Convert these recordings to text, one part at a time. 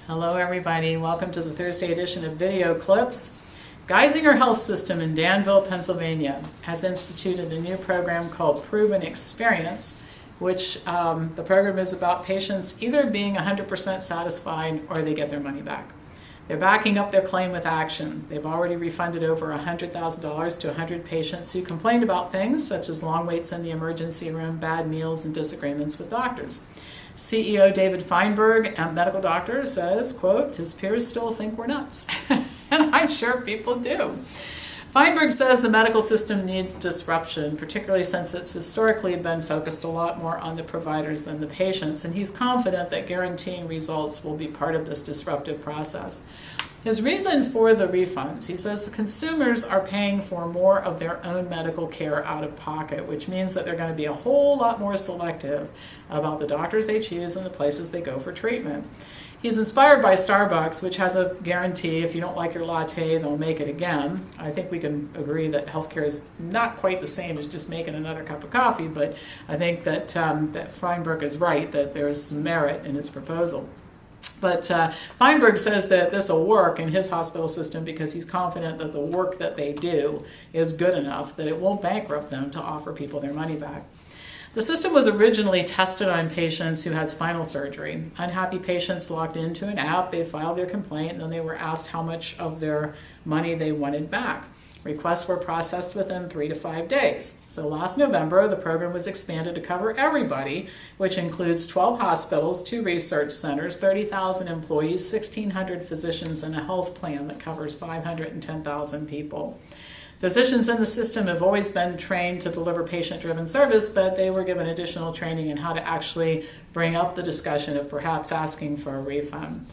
Hello everybody, welcome to the Thursday edition of Video Clips. Geisinger Health System in Danville, Pennsylvania has instituted a new program called Proven Experience, which the program is about patients either being 100% satisfied or they get their money back. They're backing up their claim with action. They've already refunded over $100,000 to 100 patients who complained about things such as long waits in the emergency room, bad meals, and disagreements with doctors. CEO David Feinberg, a medical doctor, says, quote, his peers still think we're nuts. And I'm sure people do. Feinberg says the medical system needs disruption, particularly since it's historically been focused a lot more on the providers than the patients, and he's confident that guaranteeing results will be part of this disruptive process. His reason for the refunds, he says the consumers are paying for more of their own medical care out of pocket, which means that they're going to be a whole lot more selective about the doctors they choose and the places they go for treatment. He's inspired by Starbucks, which has a guarantee if you don't like your latte, they'll make it again. I think we can agree that healthcare is not quite the same as just making another cup of coffee, but I think that, that Feinberg is right, that there's some merit in his proposal. But Feinberg says that this will work in his hospital system because he's confident that the work that they do is good enough that it won't bankrupt them to offer people their money back. The system was originally tested on patients who had spinal surgery. Unhappy patients logged into an app, they filed their complaint, and then they were asked how much of their money they wanted back. Requests were processed within 3 to 5 days. So last November, the program was expanded to cover everybody, which includes 12 hospitals, 2 research centers, 30,000 employees, 1,600 physicians, and a health plan that covers 510,000 people. Physicians in the system have always been trained to deliver patient-driven service, but they were given additional training in how to actually bring up the discussion of perhaps asking for a refund.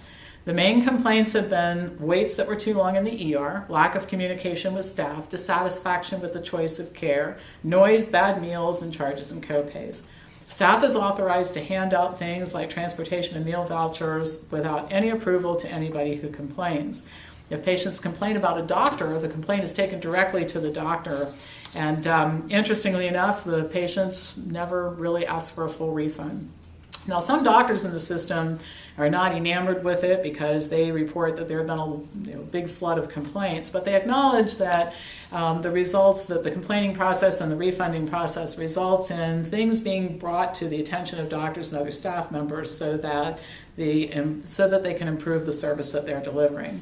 The main complaints have been waits that were too long in the ER, lack of communication with staff, dissatisfaction with the choice of care, noise, bad meals, and charges and copays. Staff is authorized to hand out things like transportation and meal vouchers without any approval to anybody who complains. If patients complain about a doctor, the complaint is taken directly to the doctor. And interestingly enough, the patients never really ask for a full refund. Now, some doctors in the system are not enamored with it because they report that there have been a big flood of complaints, but they acknowledge that the results, that the complaining process and the refunding process results in things being brought to the attention of doctors and other staff members so that they can improve the service that they're delivering.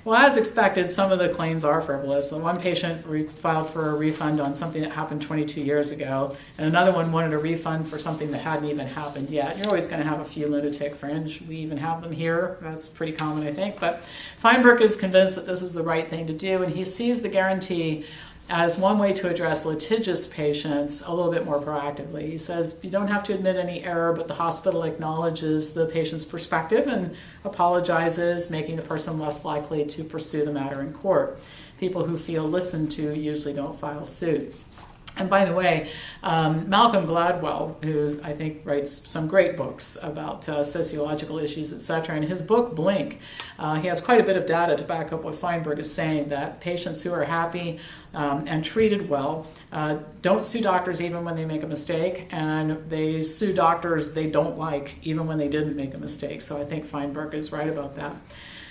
Well, as expected, some of the claims are frivolous. One patient filed for a refund on something that happened 22 years ago, and another one wanted a refund for something that hadn't even happened yet. You're always going to have a few lunatic fringe. We even have them here. That's pretty common, I think. But Feinberg is convinced that this is the right thing to do, and he sees the guarantee as one way to address litigious patients a little bit more proactively. He says you don't have to admit any error, but the hospital acknowledges the patient's perspective and apologizes, making the person less likely to pursue the matter in court. People who feel listened to usually don't file suit. And by the way, Malcolm Gladwell, who I think writes some great books about sociological issues, etc., in his book, Blink, he has quite a bit of data to back up what Feinberg is saying, that patients who are happy and treated well don't sue doctors even when they make a mistake, and they sue doctors they don't like even when they didn't make a mistake. So I think Feinberg is right about that.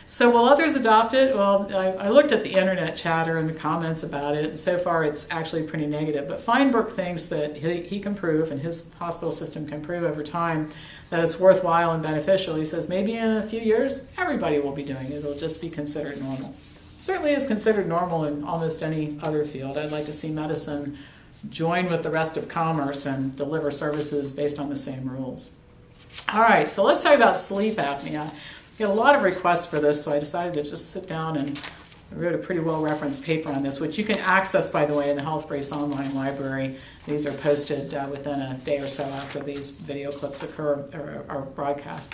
So will others adopt it? Well, I looked at the internet chatter and the comments about it, and so far it's actually pretty negative. But Feinberg thinks that he can prove, and his hospital system can prove over time, that it's worthwhile and beneficial. He says maybe in a few years, everybody will be doing it. It'll just be considered normal. It certainly is considered normal in almost any other field. I'd like to see medicine join with the rest of commerce and deliver services based on the same rules. All right, so let's talk about sleep apnea. I get a lot of requests for this, so I decided to just sit down and I wrote a pretty well-referenced paper on this, which you can access, by the way, in the Health Briefs online library. These are posted within a day or so after these video clips occur or are broadcast.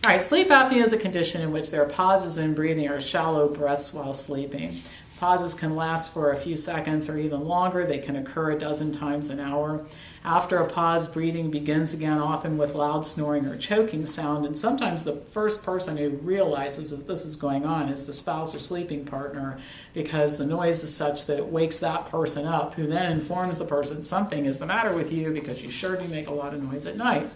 All right, sleep apnea is a condition in which there are pauses in breathing or shallow breaths while sleeping. Pauses can last for a few seconds or even longer. They can occur a dozen times an hour. After a pause, breathing begins again, often with loud snoring or choking sound, and sometimes the first person who realizes that this is going on is the spouse or sleeping partner, because the noise is such that it wakes that person up, who then informs the person something is the matter with you because you sure do make a lot of noise at night.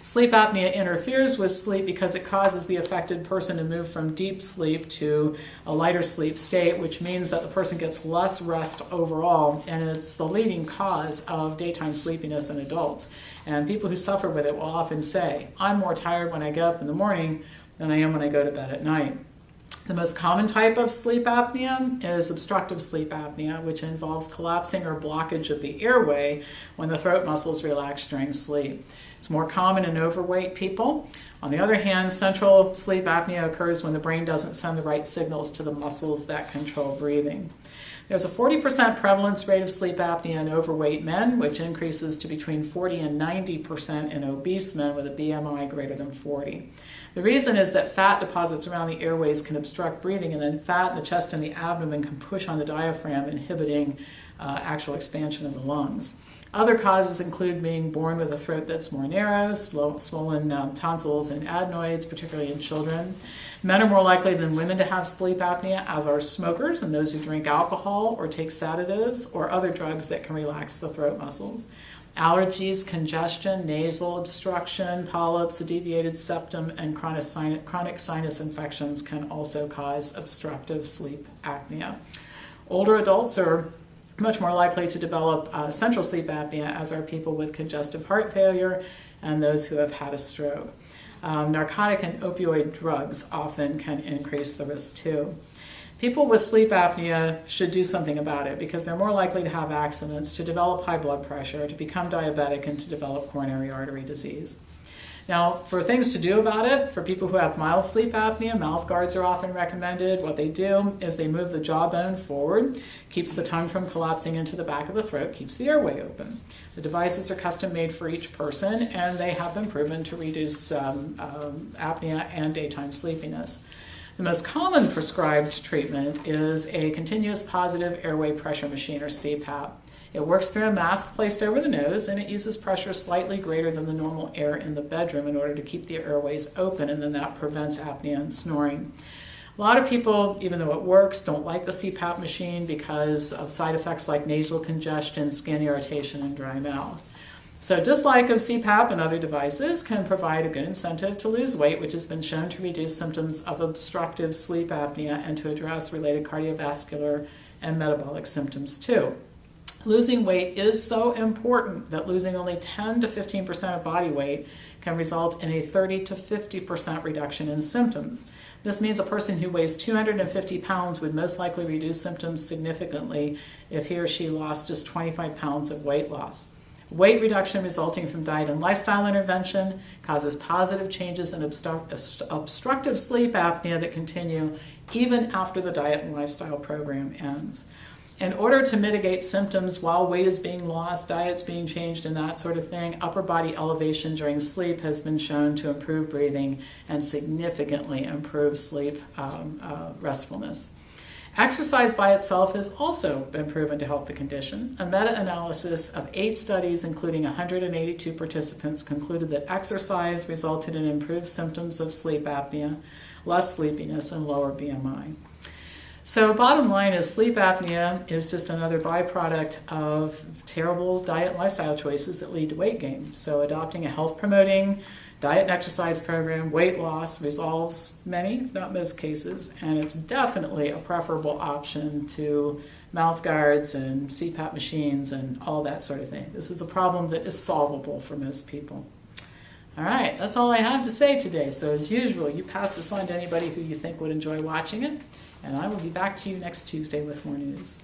Sleep apnea interferes with sleep because it causes the affected person to move from deep sleep to a lighter sleep state, which means that the person gets less rest overall, and it's the leading cause of daytime sleepiness in adults. And people who suffer with it will often say, I'm more tired when I get up in the morning than I am when I go to bed at night. The most common type of sleep apnea is obstructive sleep apnea, which involves collapsing or blockage of the airway when the throat muscles relax during sleep. It's more common in overweight people. On the other hand, central sleep apnea occurs when the brain doesn't send the right signals to the muscles that control breathing. There's a 40% prevalence rate of sleep apnea in overweight men, which increases to between 40 and 90% in obese men with a BMI greater than 40. The reason is that fat deposits around the airways can obstruct breathing, and then fat in the chest and the abdomen can push on the diaphragm, inhibiting actual expansion of the lungs. Other causes include being born with a throat that's more narrow, swollen tonsils and adenoids, particularly in children. Men are more likely than women to have sleep apnea, as are smokers and those who drink alcohol or take sedatives or other drugs that can relax the throat muscles. Allergies, congestion, nasal obstruction, polyps, a deviated septum, and chronic sinus infections can also cause obstructive sleep apnea. Older adults are much more likely to develop central sleep apnea, as are people with congestive heart failure and those who have had a stroke. Narcotic and opioid drugs often can increase the risk too. People with sleep apnea should do something about it because they're more likely to have accidents, to develop high blood pressure, to become diabetic, and to develop coronary artery disease. Now, for things to do about it, for people who have mild sleep apnea, mouth guards are often recommended. What they do is they move the jawbone forward, keeps the tongue from collapsing into the back of the throat, keeps the airway open. The devices are custom made for each person, and they have been proven to reduce apnea and daytime sleepiness. The most common prescribed treatment is a continuous positive airway pressure machine, or CPAP. It works through a mask placed over the nose, and it uses pressure slightly greater than the normal air in the bedroom in order to keep the airways open, and then that prevents apnea and snoring. A lot of people, even though it works, don't like the CPAP machine because of side effects like nasal congestion, skin irritation, and dry mouth. So dislike of CPAP and other devices can provide a good incentive to lose weight, which has been shown to reduce symptoms of obstructive sleep apnea and to address related cardiovascular and metabolic symptoms too. Losing weight is so important that losing only 10 to 15% of body weight can result in a 30 to 50% reduction in symptoms. This means a person who weighs 250 pounds would most likely reduce symptoms significantly if he or she lost just 25 pounds of weight loss. Weight reduction resulting from diet and lifestyle intervention causes positive changes in obstructive sleep apnea that continue even after the diet and lifestyle program ends. In order to mitigate symptoms while weight is being lost, diet's being changed, and that sort of thing, upper body elevation during sleep has been shown to improve breathing and significantly improve sleep restfulness. Exercise by itself has also been proven to help the condition. A meta-analysis of 8 studies, including 182 participants, concluded that exercise resulted in improved symptoms of sleep apnea, less sleepiness, and lower BMI. So bottom line is sleep apnea is just another byproduct of terrible diet and lifestyle choices that lead to weight gain. So adopting a health-promoting diet and exercise program, weight loss, resolves many, if not most cases, and it's definitely a preferable option to mouth guards and CPAP machines and all that sort of thing. This is a problem that is solvable for most people. All right, that's all I have to say today. So as usual, you pass this on to anybody who you think would enjoy watching it, and I will be back to you next Tuesday with more news.